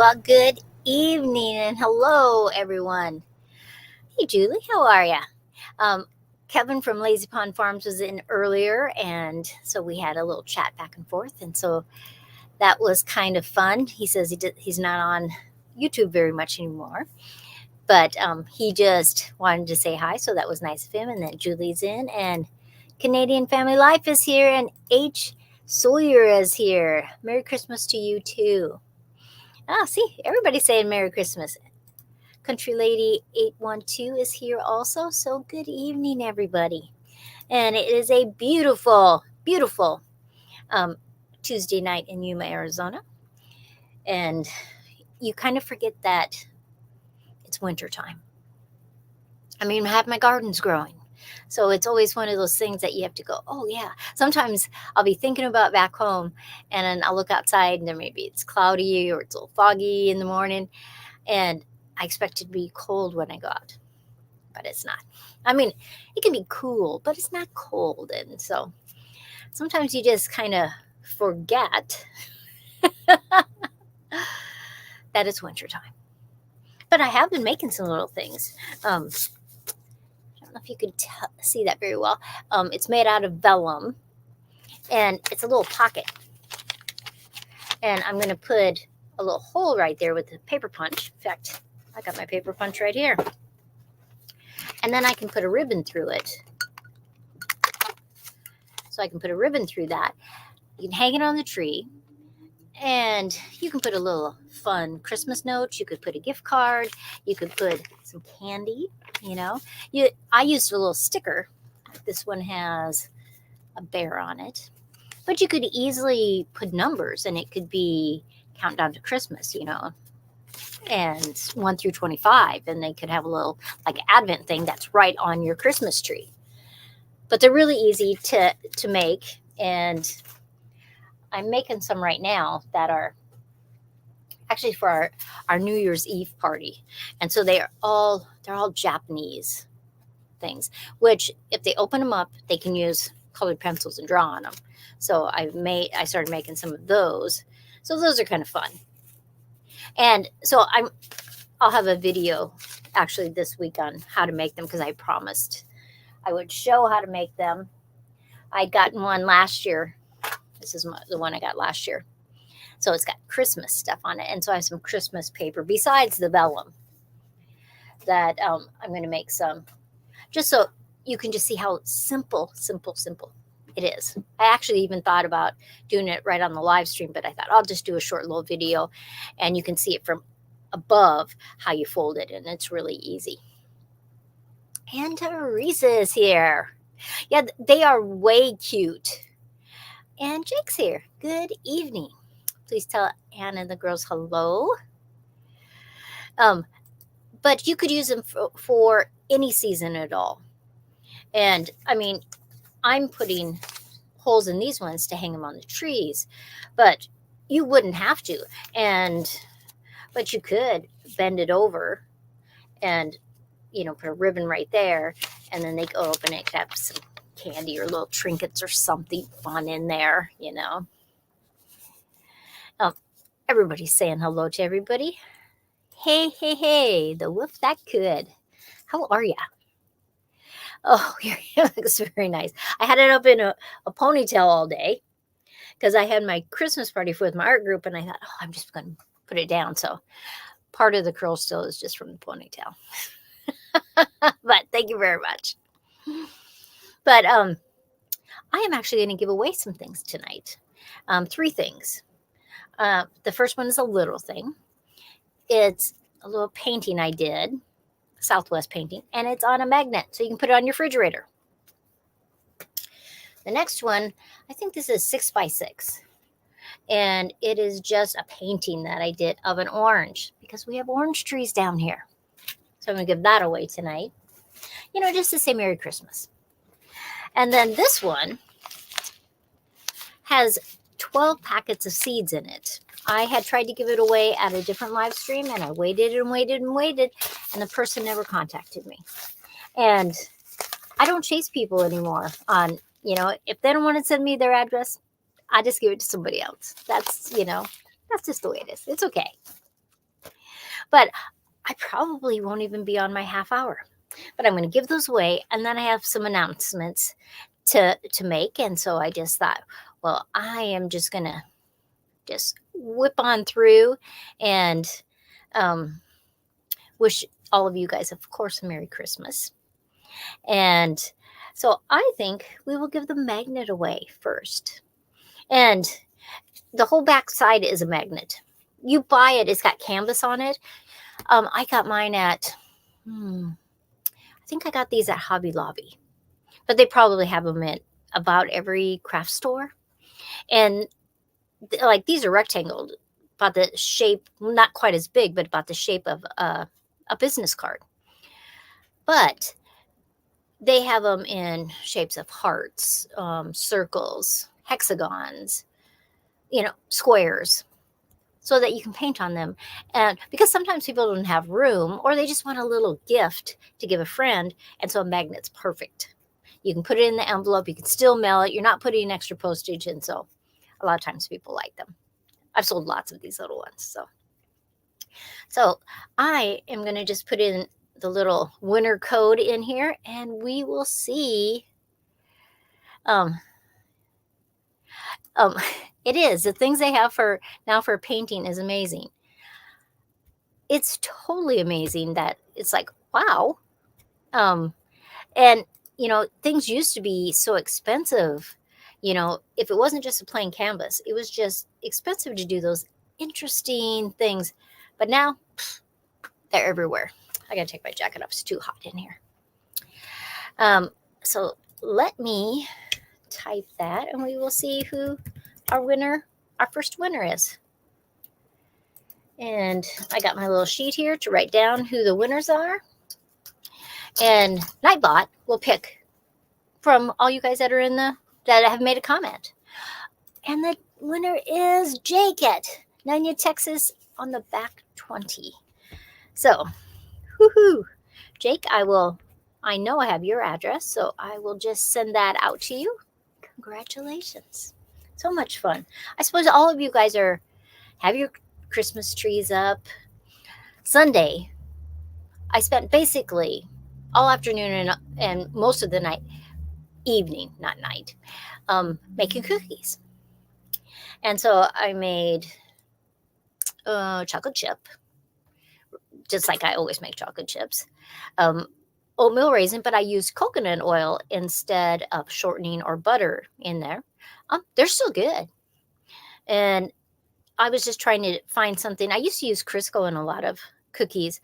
Well, good evening and hello, everyone. Hey, Julie, how are ya? Um, Kevin from Lazy Pond Farms was in earlier, and so we had a little chat back and forth, and so that was kind of fun. He says he's not on YouTube very much anymore, but he just wanted to say hi, so that was nice of him. And then Julie's in, and Canadian Family Life is here, and H. Sawyer is here. Merry Christmas to you too. Ah, see, everybody's saying Merry Christmas. Country Lady 812 is here also. So good evening, everybody. And it is a beautiful, beautiful Tuesday night in Yuma, Arizona. And you kind of forget that it's wintertime. I mean, I have my gardens growing. So it's always one of those things that you have to go, oh, yeah. Sometimes I'll be thinking about back home and then I'll look outside and then maybe it's cloudy or it's a little foggy in the morning. And I expect it to be cold when I go out, but it's not. I mean, it can be cool, but it's not cold. And so sometimes you just kind of forget that it's wintertime. But I have been making some little things. I don't know if you could see that very well. It's made out of vellum, and it's a little pocket. And I'm going to put a little hole right there with the paper punch. In fact, I got my paper punch right here. And then I can put a ribbon through it. So I can put a ribbon through that. You can hang it on the tree. And you can put a little fun Christmas note. You could put a gift card. You could put some candy, you know. I used a little sticker. This one has a bear on it. But you could easily put numbers, and it could be countdown to Christmas, you know, and 1 through 25. And they could have a little like Advent thing that's right on your Christmas tree. But they're really easy to make. And I'm making some right now that are actually for our New Year's Eve party. And so they're all Japanese things, which if they open them up, they can use colored pencils and draw on them. So I started making some of those. So those are kind of fun. And so I'll have a video actually this week on how to make them, because I promised I would show how to make them. I'd gotten one last year. This is the one I got last year. So it's got Christmas stuff on it. And so I have some Christmas paper besides the vellum that I'm going to make some, just so you can just see how simple it is. I actually even thought about doing it right on the live stream, but I thought I'll just do a short little video and you can see it from above how you fold it. And it's really easy. And Teresa is here. Yeah, they are way cute. And Jake's here. Good evening. Please tell Anna and the girls hello. But you could use them for any season at all. And I mean, I'm putting holes in these ones to hang them on the trees, but you wouldn't have to. But you could bend it over and, you know, put a ribbon right there, and then they go open it, it could have some candy or little trinkets or something fun in there, you know. Everybody's saying hello to everybody. Hey, the wolf that could. How are ya? Oh, your hair looks very nice. I had it up in a ponytail all day because I had my Christmas party with my art group, and I thought, oh, I'm just going to put it down. So part of the curl still is just from the ponytail. But thank you very much. But I am actually going to give away some things tonight. 3 things. The first one is a little thing. It's a little painting I did, Southwest painting, and it's on a magnet, so you can put it on your refrigerator. The next one, I think this is 6x6, and it is just a painting that I did of an orange, because we have orange trees down here. So I'm going to give that away tonight, you know, just to say Merry Christmas. And then this one has 12 packets of seeds in it. I had tried to give it away at a different live stream, and I waited, and the person never contacted me. And I don't chase people anymore on, you know, if they don't want to send me their address, I just give it to somebody else. That's, you know, that's just the way it is. It's okay. But I probably won't even be on my half hour. But I'm going to give those away, and then I have some announcements to make. And so I just thought, well, I am just going to just whip on through and um, wish all of you guys, of course, a Merry Christmas. And so I think we will give the magnet away first. And the whole back side is a magnet. You buy it, it's got canvas on it. I got mine at, I think I got these at Hobby Lobby, but they probably have them at about every craft store. And like these are rectangle, about the shape, not quite as big, but about the shape of a business card. But they have them in shapes of hearts, circles, hexagons, squares, so that you can paint on them. And because sometimes people don't have room, or they just want a little gift to give a friend, and so a magnet's perfect. You can put it in the envelope, you can still mail it, you're not putting extra postage, and so a lot of times people like them. I've sold lots of these little ones. So I am going to just put in the little winner code in here, and we will see. It is, the things they have for now for painting is amazing. It's totally amazing that it's like, wow. And things used to be so expensive. If it wasn't just a plain canvas, it was just expensive to do those interesting things. But now they're everywhere. I gotta take my jacket off, it's too hot in here. So let me type that, and we will see who our first winner is. And I got my little sheet here to write down who the winners are. And Nightbot will pick from all you guys that are that have made a comment. And the winner is Jake at Nanya, Texas on the back 20. So, woohoo. Jake, I know I have your address, so I will just send that out to you. Congratulations. So much fun. I suppose all of you guys have your Christmas trees up. Sunday, I spent basically all afternoon and most of the evening, not night, making cookies. And so I made chocolate chip, just like I always make chocolate chips. Oatmeal raisin, but I used coconut oil instead of shortening or butter in there. They're still good. And I was just trying to find something. I used to use Crisco in a lot of cookies,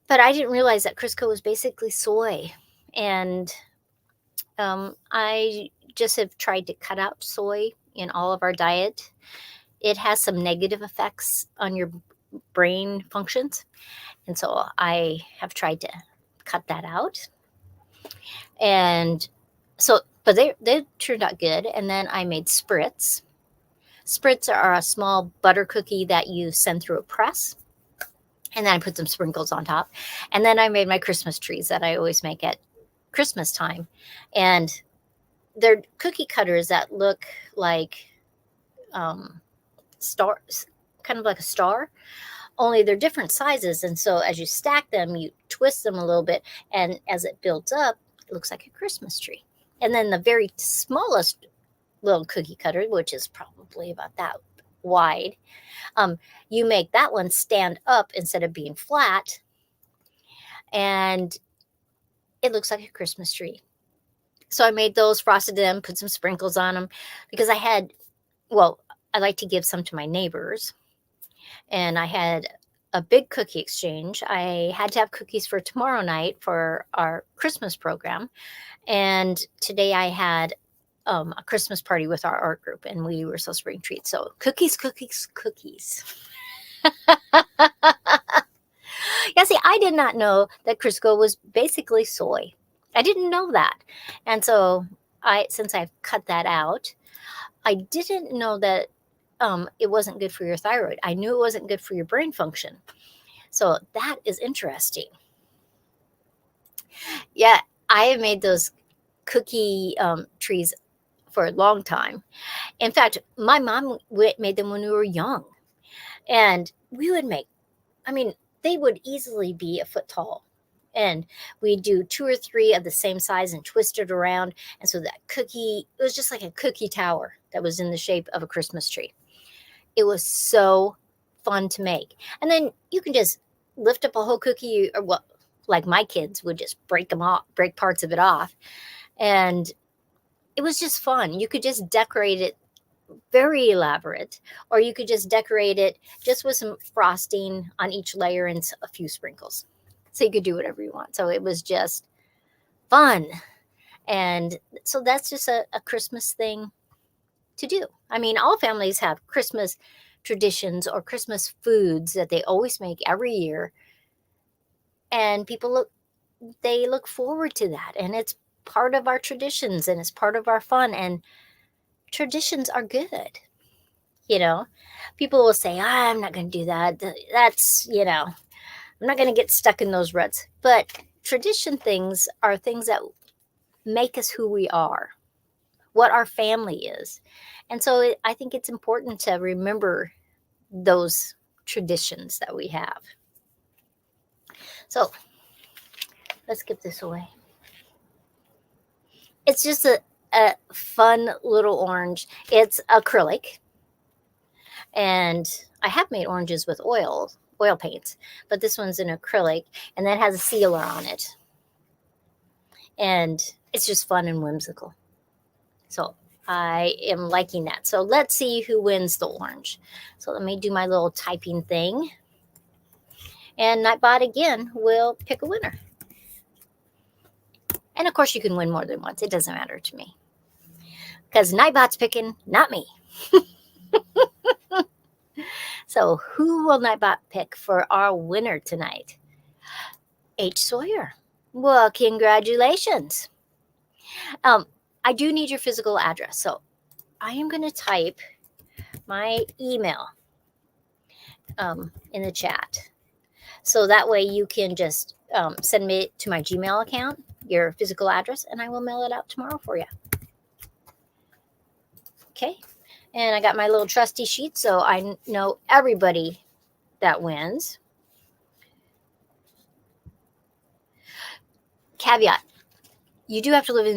but I didn't realize that Crisco was basically soy. And I just have tried to cut out soy in all of our diet. It has some negative effects on your brain functions. And so I have tried to cut that out. And so, but they turned out good. And then I made spritz. Spritz are a small butter cookie that you send through a press. And then I put some sprinkles on top. And then I made my Christmas trees that I always make at Christmas time. And they're cookie cutters that look like stars, kind of like a star, only they're different sizes. And so as you stack them, you twist them a little bit. And as it builds up, it looks like a Christmas tree. And then the very smallest little cookie cutter, which is probably about that wide, you make that one stand up instead of being flat. And it looks like a Christmas tree. So I made those, frosted them, put some sprinkles on them because I like to give some to my neighbors. And I had a big cookie exchange. I had to have cookies for tomorrow night for our Christmas program. And today I had a Christmas party with our art group, and we were supposed to bring treats. So cookies. Yeah, see, I did not know that Crisco was basically soy. I didn't know that. And so since I've cut that out, I didn't know that it wasn't good for your thyroid. I knew it wasn't good for your brain function. So that is interesting. Yeah, I have made those cookie trees for a long time. In fact, my mom made them when we were young. And we would make I mean, they would easily be a foot tall. And we do 2 or 3 of the same size and twist it around. And so that cookie, it was just like a cookie tower that was in the shape of a Christmas tree. It was so fun to make. And then you can just lift up a whole cookie, or what, like my kids would just break them off, break parts of it off. And it was just fun. You could just decorate it very elaborate, or you could just decorate it just with some frosting on each layer and a few sprinkles. So you could do whatever you want. So it was just fun. And so that's just a Christmas thing to do. I mean, all families have Christmas traditions or Christmas foods that they always make every year. And people look forward to that. And it's part of our traditions and it's part of our fun. And traditions are good. You know, people will say, I'm not going to do that. That's, I'm not going to get stuck in those ruts. But tradition things are things that make us who we are, what our family is. And so I think it's important to remember those traditions that we have. So let's get this away. It's just a fun little orange. It's acrylic. And I have made oranges with oil paints, but this one's an acrylic, and that has a sealer on it. And it's just fun and whimsical. So I am liking that. So let's see who wins the orange. So let me do my little typing thing. And Nightbot again will pick a winner. And of course you can win more than once. It doesn't matter to me. Because Nightbot's picking, not me. So who will Nightbot pick for our winner tonight? H. Sawyer. Well, congratulations. I do need your physical address. So I am going to type my email in the chat. So that way you can just send me to my Gmail account, your physical address, and I will mail it out tomorrow for you. Okay. And I got my little trusty sheet so I know everybody that wins. Caveat, you do have to live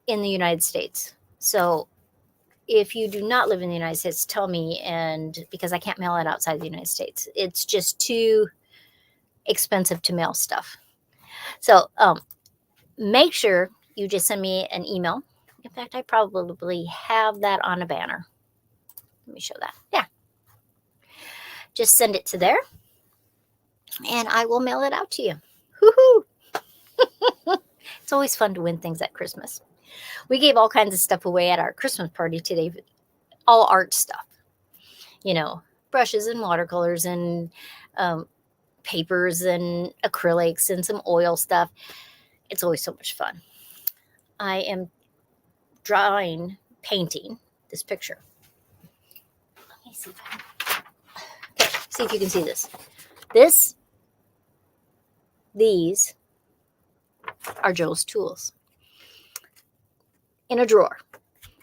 in the United States. So if you do not live in the United States, tell me, and because I can't mail it outside the United States. It's just too expensive to mail stuff. So make sure you just send me an email. In fact, I probably have that on a banner. Let me show that. Yeah. Just send it to there, and I will mail it out to you. Woohoo! It's always fun to win things at Christmas. We gave all kinds of stuff away at our Christmas party today, all art stuff. Brushes and watercolors and papers and acrylics and some oil stuff. It's always so much fun. I am painting this picture. Let me see see if you can see this. These are Joe's tools in a drawer.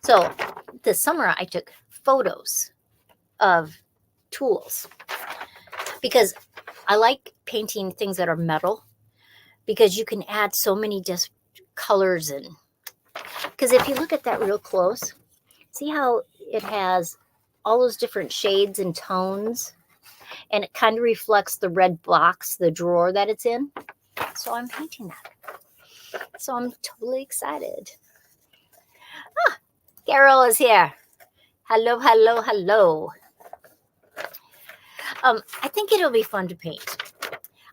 So this summer I took photos of tools because I like painting things that are metal, because you can add so many just colors. And because if you look at that real close, see how it has all those different shades and tones, and it kind of reflects the red box, the drawer that it's in. So I'm painting that. So I'm totally excited. Carol is here. Hello, hello, hello. I think it'll be fun to paint.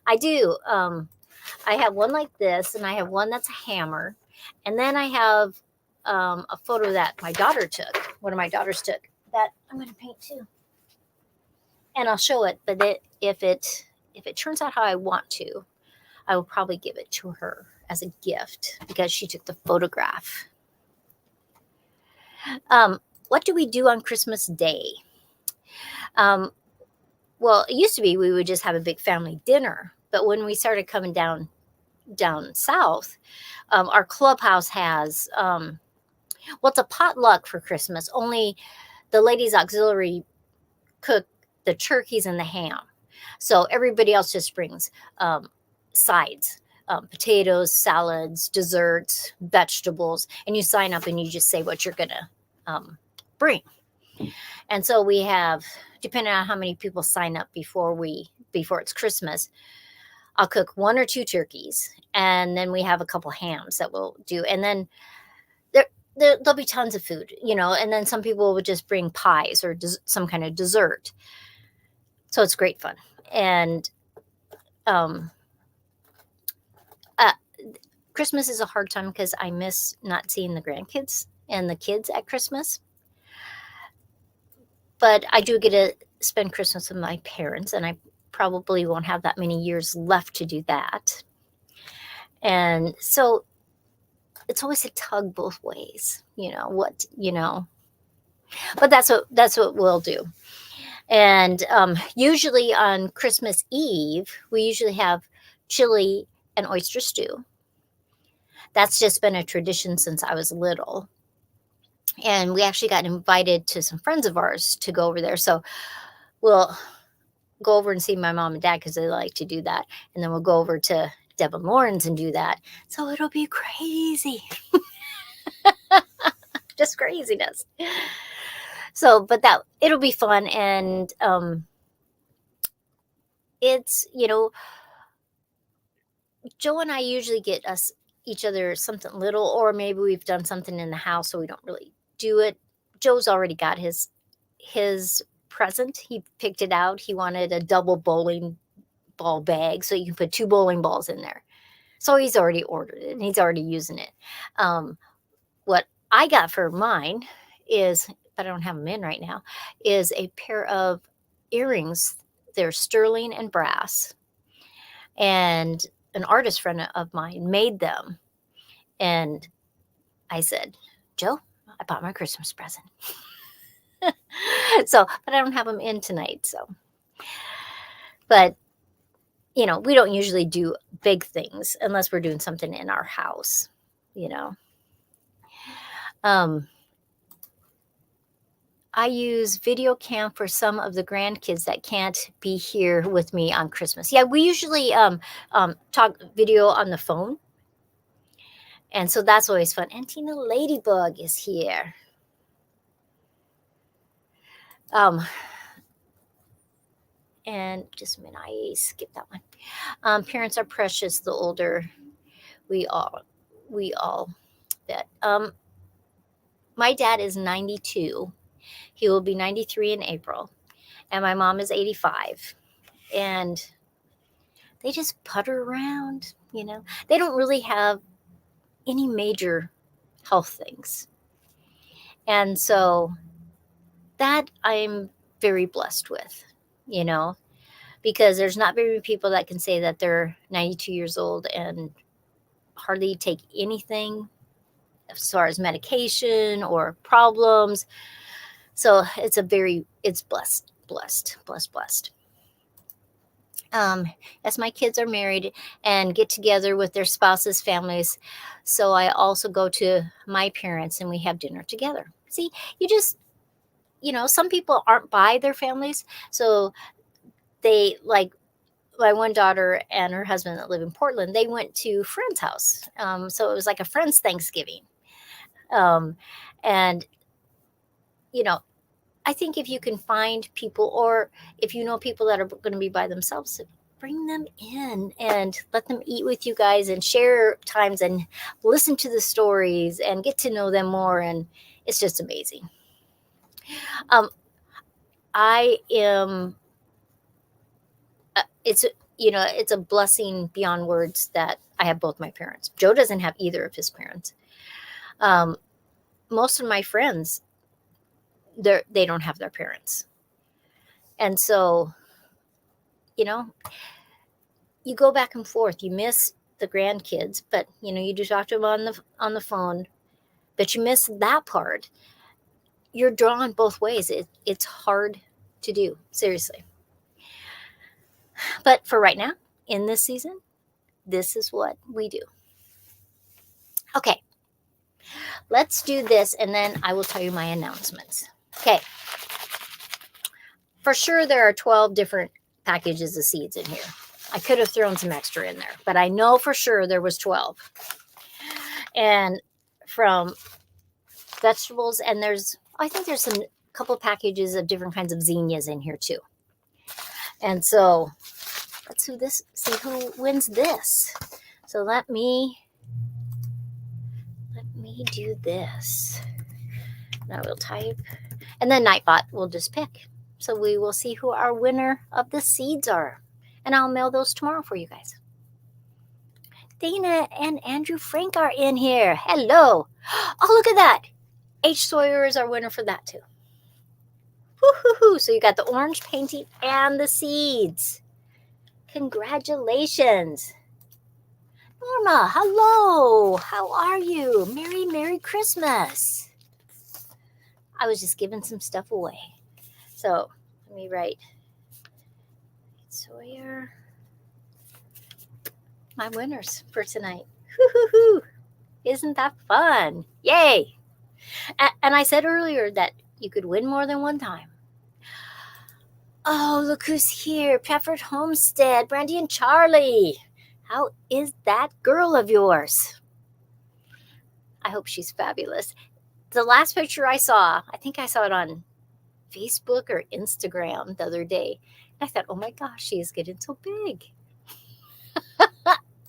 I do. I have one like this, and I have one that's a hammer. And then I have a photo that my daughter took, one of my daughters took, that I'm going to paint too. And I'll show it, but if it turns out how I want to, I will probably give it to her as a gift because she took the photograph. What do we do on Christmas Day? Well, it used to be we would just have a big family dinner, but when we started coming down south, our clubhouse has, it's a potluck for Christmas. Only the ladies auxiliary cook the turkeys and the ham. So everybody else just brings sides, potatoes, salads, desserts, vegetables, and you sign up and you just say what you're going to bring. And so we have, depending on how many people sign up before it's Christmas, I'll cook 1 or 2 turkeys, and then we have a couple hams that we'll do. And then there'll be tons of food, and then some people would just bring pies or some kind of dessert. So it's great fun. And Christmas is a hard time because I miss not seeing the grandkids and the kids at Christmas. But I do get to spend Christmas with my parents, and I probably won't have that many years left to do that. And so it's always a tug both ways, but that's what we'll do. And usually on Christmas Eve, we usually have chili and oyster stew. That's just been a tradition since I was little. And we actually got invited to some friends of ours to go over there. So we'll go over and see my mom and dad because they like to do that. And then we'll go over to Deb and Lauren's and do that. So it'll be crazy. Just craziness. So, but it'll be fun. And it's, Joe and I usually get each other something little, or maybe we've done something in the house so we don't really do it. Joe's already got his present. He picked it out. He wanted a double bowling ball bag so you can put 2 bowling balls in there. So he's already ordered it and he's already using it. What I got for mine is, but I don't have them in right now, is a pair of earrings. They're sterling and brass. And an artist friend of mine made them. And I said, Joe, I bought my Christmas present. So, but I don't have them in tonight. So, but, we don't usually do big things unless we're doing something in our house, I use video cam for some of the grandkids that can't be here with me on Christmas. Yeah, we usually talk video on the phone. And so that's always fun. And Tina Ladybug is here. And just a minute, I skipped that one. Parents are precious. The older we all that. My dad is 92. He will be 93 in April. And my mom is 85. And they just putter around, They don't really have any major health things. And so that I'm very blessed with, because there's not very many people that can say that they're 92 years old and hardly take anything as far as medication or problems. So it's blessed. As my kids are married and get together with their spouses' families, so I also go to my parents and we have dinner together. See, you just, some people aren't by their families, so they, like my one daughter and her husband that live in Portland, they went to a friend's house. So it was like a friend's Thanksgiving. And, I think if you can find people, or if you know people that are going to be by themselves, bring them in and let them eat with you guys and share times and listen to the stories and get to know them more. And it's just amazing. I am, it's a blessing beyond words that I have both my parents. Joe doesn't have either of his parents. Most of my friends, they don't have their parents. And so, you go back and forth. You miss the grandkids, but you do talk to them on the phone, but you miss that part. You're drawn both ways. It's hard to do, seriously. But for right now, in this season, this is what we do. Okay, let's do this, and then I will tell you my announcements. Okay. For sure, there are 12 different packages of seeds in here. I could have thrown some extra in there, but I know for sure there was 12. And from vegetables, and I think there's some couple packages of different kinds of zinnias in here too. And so let's see who wins this. So let me do this. Now we'll type, and then Nightbot will just pick. So we will see who our winner of the seeds are. And I'll mail those tomorrow for you guys. Dana and Andrew Frank are in here. Hello. Oh, look at that. H. Sawyer is our winner for that too. Woo-hoo-hoo. So you got the orange painting and the seeds. Congratulations. Norma, hello. How are you? Merry Christmas. I was just giving some stuff away. So let me write Sawyer. My winners for tonight. Woo-hoo-hoo. Isn't that fun? Yay. And I said earlier that you could win more than one time. Oh, look who's here. Preferred Homestead, Brandy and Charlie. How is that girl of yours? I hope she's fabulous. The last picture I saw, I think I saw it on Facebook or Instagram the other day. I thought, oh my gosh, she is getting so big.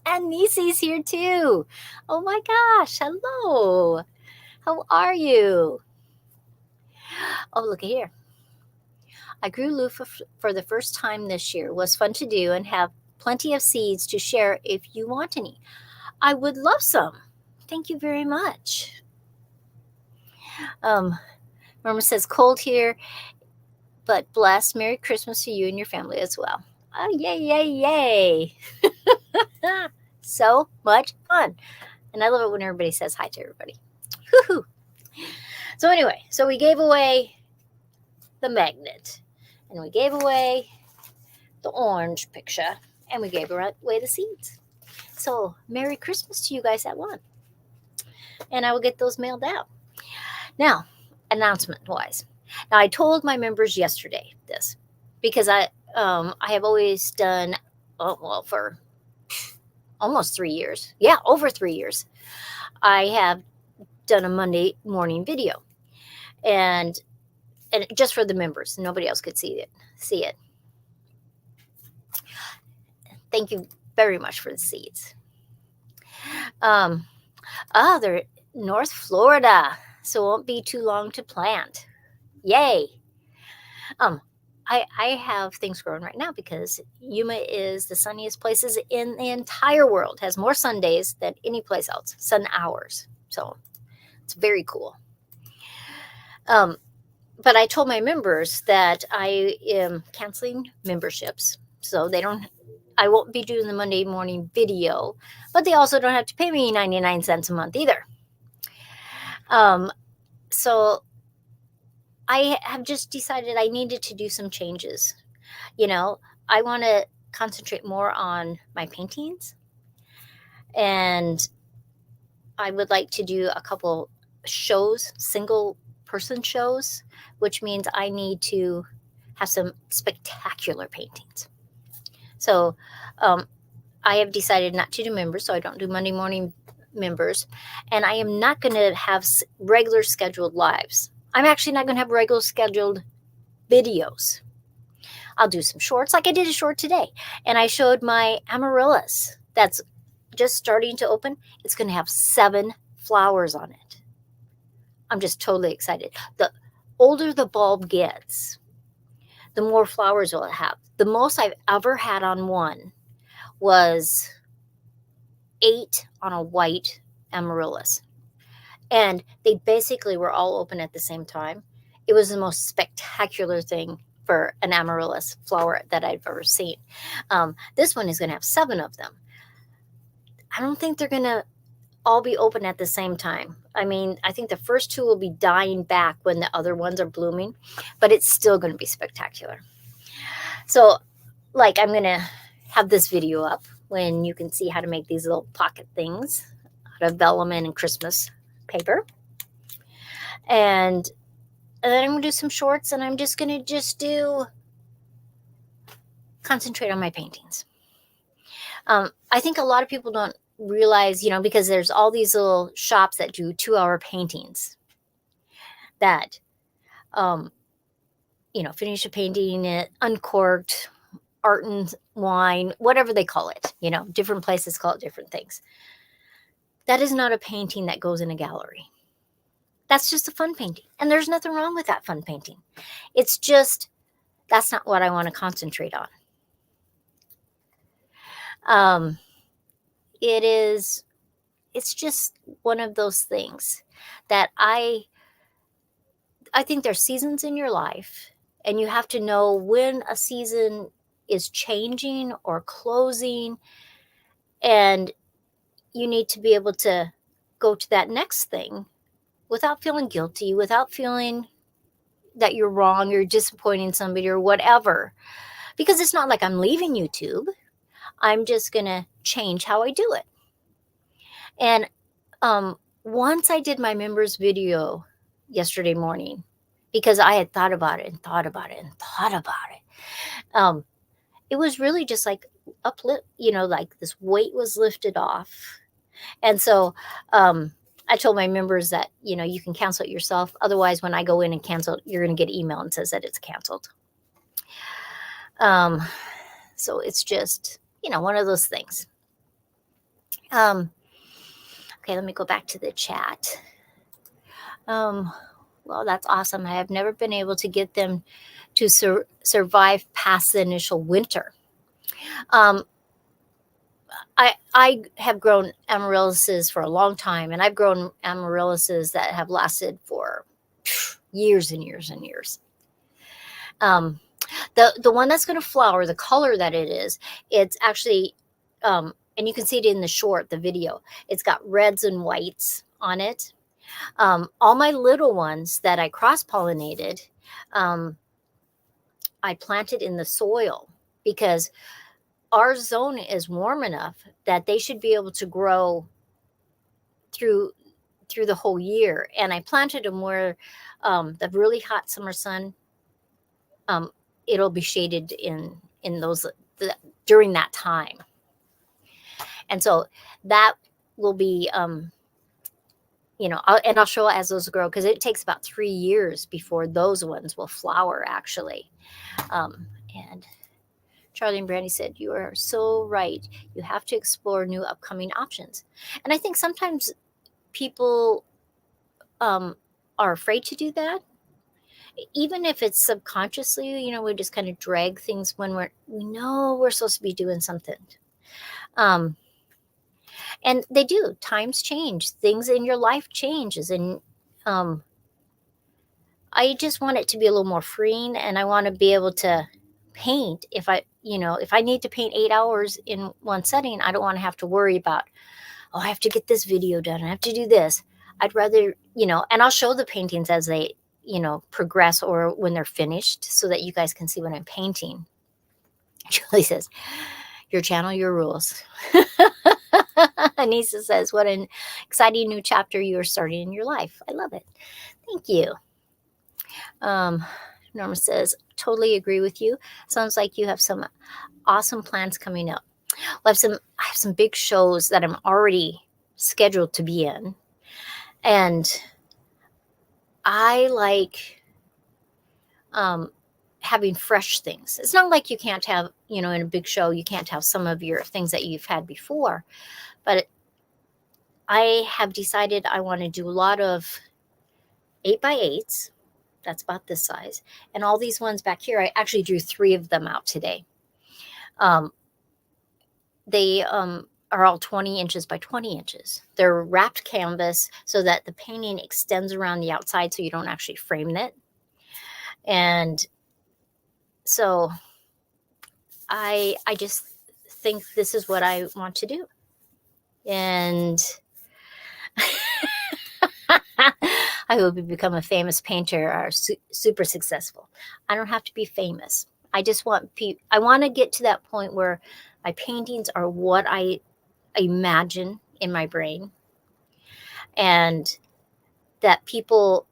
And Nisi's here too. Oh my gosh, hello. How are you? Oh, look at here. I grew loofah for the first time this year. It was fun to do and have plenty of seeds to share if you want any. I would love some. Thank you very much. Norma says, cold here, but blessed. Merry Christmas to you and your family as well. Oh, yay. So much fun. And I love it when everybody says hi to everybody. Woohoo. So anyway, so we gave away the magnet. And we gave away the orange picture. And we gave away the seeds. So Merry Christmas to you guys that won. And I will get those mailed out. Now, announcement-wise. Now, I told my members yesterday this. Because I have always done, for almost 3 years. Yeah, over 3 years. I have done a Monday morning video. And just for the members. Nobody else could see it. Thank you very much for the seeds. They're North Florida. So it won't be too long to plant. Yay. I have things growing right now because Yuma is the sunniest places in the entire world. Has more sun days than any place else. Sun hours. So it's very cool. But I told my members that I am canceling memberships. So I won't be doing the Monday morning video, but they also don't have to pay me 99 cents a month either. So I have just decided I needed to do some changes. I want to concentrate more on my paintings. And I would like to do a couple shows, single person shows, which means I need to have some spectacular paintings. So I have decided not to do members, so I don't do Monday morning members. And I am not going to have regular scheduled lives. I'm actually not going to have regular scheduled videos. I'll do some shorts, like I did a short today. And I showed my amaryllis that's just starting to open. It's going to have 7 flowers on it. I'm just totally excited. The older the bulb gets, the more flowers will it have. The most I've ever had on one was 8 on a white amaryllis. And they basically were all open at the same time. It was the most spectacular thing for an amaryllis flower that I've ever seen. This one is going to have 7 of them. I don't think they're going to all be open at the same time. I mean, I think the first 2 will be dying back when the other ones are blooming, but it's still going to be spectacular. So, I'm going to have this video up when you can see how to make these little pocket things out of vellum and Christmas paper. And then I'm going to do some shorts, and I'm just going to do concentrate on my paintings. I think a lot of people don't realize, because there's all these little shops that do 2-hour paintings that, finish a painting, it uncorked, art and wine, whatever they call it, different places call it different things. That is not a painting that goes in a gallery. That's just a fun painting. And there's nothing wrong with that fun painting. It's just, that's not what I want to concentrate on. It's just one of those things that I think there's seasons in your life, and you have to know when a season is changing or closing, and you need to be able to go to that next thing without feeling guilty, without feeling that you're wrong, you're disappointing somebody or whatever. Because it's not like I'm leaving YouTube. I'm just going to change how I do it. And once I did my members video yesterday morning, because I had thought about it and thought about it and thought about it, it was really just like like this weight was lifted off. And so I told my members that, you can cancel it yourself. Otherwise, when I go in and cancel, you're going to get email and says that it's canceled. So it's just, one of those things. Okay, let me go back to the chat. Well, that's awesome. I have never been able to get them to survive past the initial winter. I have grown amaryllises for a long time, and I've grown amaryllises that have lasted for years and years and years. The one that's going to flower, the color that it is, it's actually, and you can see it in the video, it's got reds and whites on it. All my little ones that I cross-pollinated, I planted in the soil because our zone is warm enough that they should be able to grow through the whole year. And I planted them where the really hot summer sun, it'll be shaded in those during that time. And so that will be, and I'll show as those grow, because it takes about 3 years before those ones will flower, actually. And Charlie and Brandy said, you are so right. You have to explore new upcoming options. And I think sometimes people are afraid to do that. Even if it's subconsciously, we just kind of drag things when we know we're supposed to be doing something. And they do. Times change. Things in your life changes. And I just want it to be a little more freeing, and I want to be able to paint. If I need to paint 8 hours in one setting, I don't want to have to worry about, I have to get this video done. I have to do this. I'd rather, and I'll show the paintings as they, progress or when they're finished so that you guys can see what I'm painting. Julie says, your channel, your rules. Anissa says, what an exciting new chapter you are starting in your life. I love it. Thank you. Norma says, totally agree with you. Sounds like you have some awesome plans coming up. Well, I have some big shows that I'm already scheduled to be in. And I like having fresh things. It's not like you can't have, in a big show, you can't have some of your things that you've had before. But I have decided I want to do a lot of 8x8s. That's about this size. And all these ones back here, I actually drew 3 of them out today. They are all 20 inches by 20 inches. They're wrapped canvas so that the painting extends around the outside so you don't actually frame it. And so I just think this is what I want to do. And I hope you become a famous painter or super successful. I don't have to be famous. I just want I want to get to that point where my paintings are what I imagine in my brain, and that it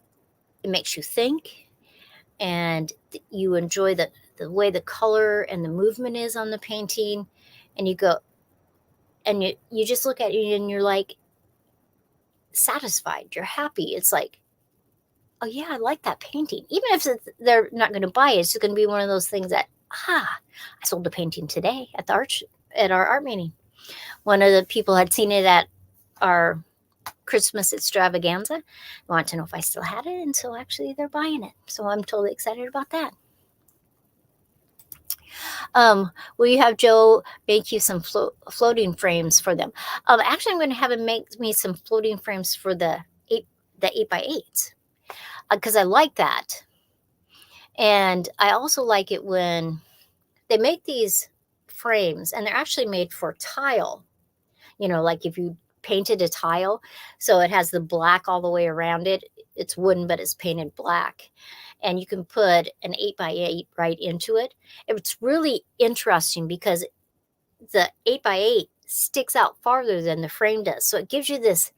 makes you think, and you enjoy the way the color and the movement is on the painting, and you go and you just look at it and you're like satisfied, you're happy. It's like, oh yeah, I like that painting. Even if they're not going to buy it, it's just going to be one of those things that, I sold a painting today at our art meeting. One of the people had seen it at our Christmas extravaganza, wanted to know if I still had it, and so actually they're buying it. So I'm totally excited about that. Will you have Joe make you some floating frames for them? Actually, I'm going to have him make me some floating frames for the 8x8 because I like that. And I also like it when they make these frames, and they're actually made for tile. You know, like if you painted a tile, so it has the black all the way around it. It's wooden, but it's painted black. And you can put an 8x8 right into it. It's really interesting because the 8x8 sticks out farther than the frame does. So it gives you this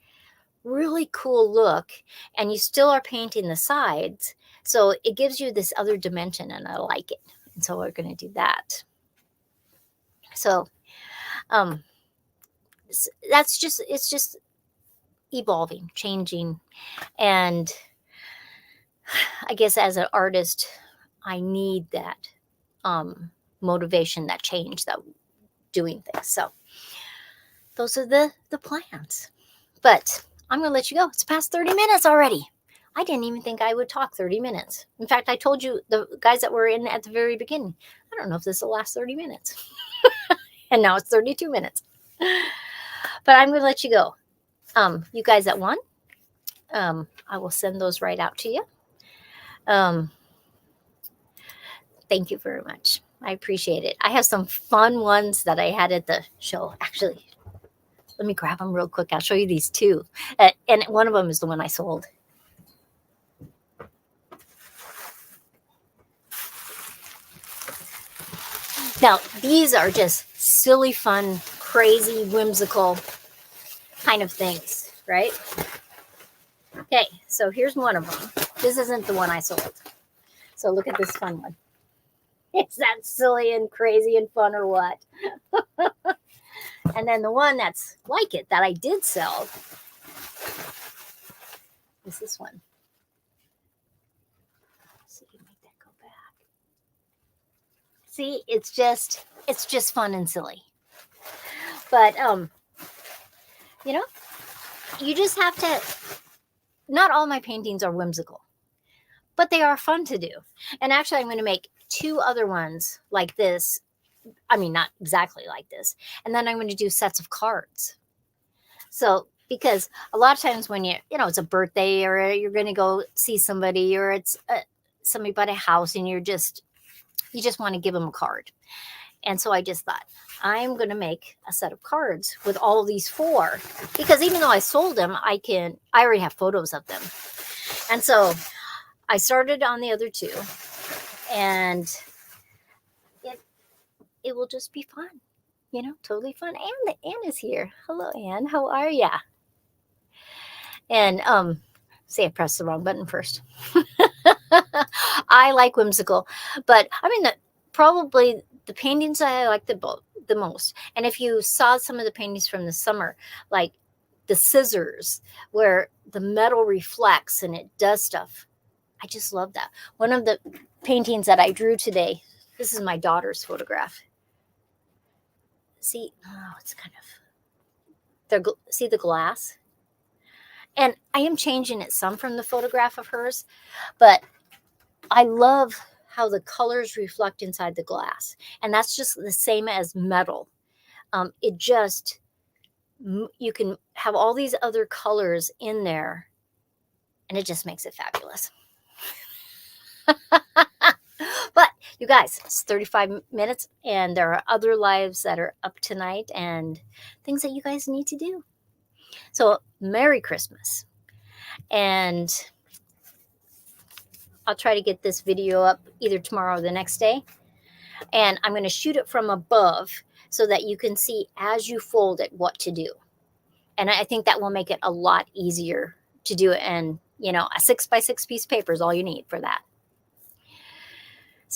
really cool look, and you still are painting the sides. So it gives you this other dimension, and I like it. And so we're going to do that. So it's just evolving, changing. And I guess as an artist, I need that motivation, that change, that doing things. So those are the plans. But I'm going to let you go. It's past 30 minutes already. I didn't even think I would talk 30 minutes. In fact, I told you, the guys that were in at the very beginning, I don't know if this will last 30 minutes. And now it's 32 minutes. But I'm going to let you go. You guys that won, I will send those right out to you. Thank you very much. I appreciate it. I have some fun ones that I had at the show. Actually, let me grab them real quick. I'll show you these two. And one of them is the one I sold. Now, these are just silly, fun, crazy, whimsical kind of things, right? Okay, so here's one of them. This isn't the one I sold. So look at this fun one. Is that silly and crazy and fun or what? And then the one that's like it that I did sell is this one. Let's see, make that go back. See, it's just fun and silly. But you know, you just have to. Not all my paintings are whimsical, but they are fun to do. And actually, I'm going to make 2 other ones like this. I mean, not exactly like this. And then I'm going to do sets of cards. So, because a lot of times when it's a birthday, or you're going to go see somebody, or it's somebody bought a house and you just want to give them a card. And so I just thought, I'm going to make a set of cards with all of these 4, because even though I sold them, I already have photos of them. And so I started on the other 2, and it will just be fun, totally fun. And Anne is here. Hello, Anne. How are ya? And I pressed the wrong button first. I like whimsical, but I mean, probably the paintings I like the most. And if you saw some of the paintings from the summer, like the scissors, where the metal reflects and it does stuff, I just love that. One of the paintings that I drew today, this is my daughter's photograph. See, it's kind of, see the glass? And I am changing it some from the photograph of hers, but I love how the colors reflect inside the glass. And that's just the same as metal. You can have all these other colors in there, and it just makes it fabulous. But you guys, it's 35 minutes, and there are other lives that are up tonight and things that you guys need to do. So Merry Christmas. And I'll try to get this video up either tomorrow or the next day. And I'm going to shoot it from above so that you can see as you fold it what to do. And I think that will make it a lot easier to do it. And, a 6x6 piece of paper is all you need for that.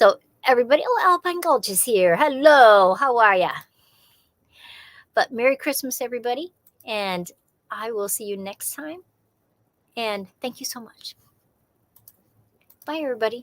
So everybody, oh, Alpine Gulch is here. Hello, how are ya? But Merry Christmas, everybody. And I will see you next time. And thank you so much. Bye, everybody.